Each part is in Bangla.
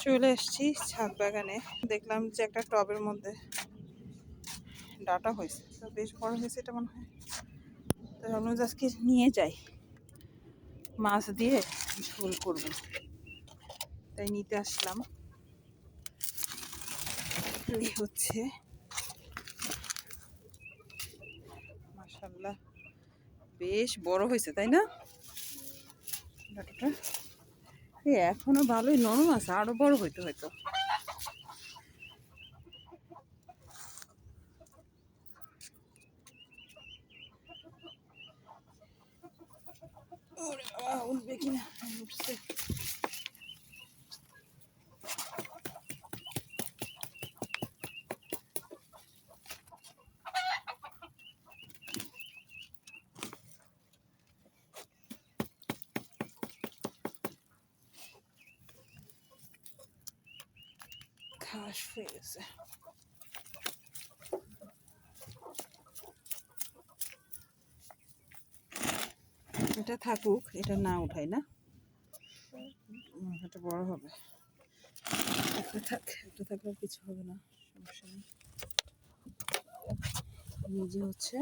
চলে এসেছি ছাদ বাগানে। দেখলাম যে একটা টবের মধ্যে ডাটা হয়েছে, তো বেশ বড় হয়েছে এটা মনে হয়। তো ভাবলাম যে আজকে নিয়ে যাই, মাছ দিয়ে ঝোল করব, তাই নিতে আসলাম। এই হচ্ছে, মাশাআল্লাহ বেশ বড় হয়েছে, তাই না? ডাটাটা এখনো ভালোই নরম আছে, আরো বড় হইতে হয়তো। ওরে বাবা, উঠবে কিনা? উঠছে। ঘাস হয়ে গেছে। এটা থাকুক, এটা না উঠাই না, এটা বড় হবে। একটা থাক, একটা থাকলে কিছু হবে না, সমস্যা নেই। নিজে হচ্ছে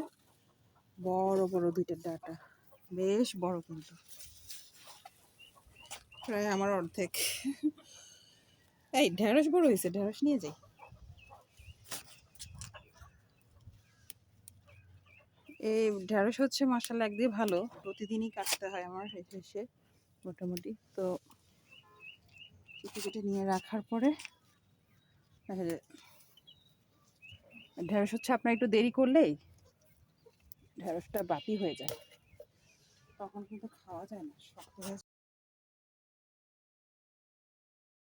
বড় বড় দুইটা ডাটা, বেশ বড়, কিন্তু প্রায় আমার অর্ধেক। এই ঢেঁড়স বড় হয়েছে, ঢেঁড়স নিয়ে যাই। এই ঢেঁড়স হচ্ছে মাশাআল্লাহ একদিকে ভালো, প্রতিদিনই কাটতে হয় আমার এসে মোটামুটি। তো কেটে কেটে নিয়ে রাখার পরে দেখা যায় ঢেঁড়স হচ্ছে আপনার একটু দেরি করলেই ঢেঁড়সটা বাতি হয়ে যায়, তখন কিন্তু খাওয়া যায় না, শক্ত হয়ে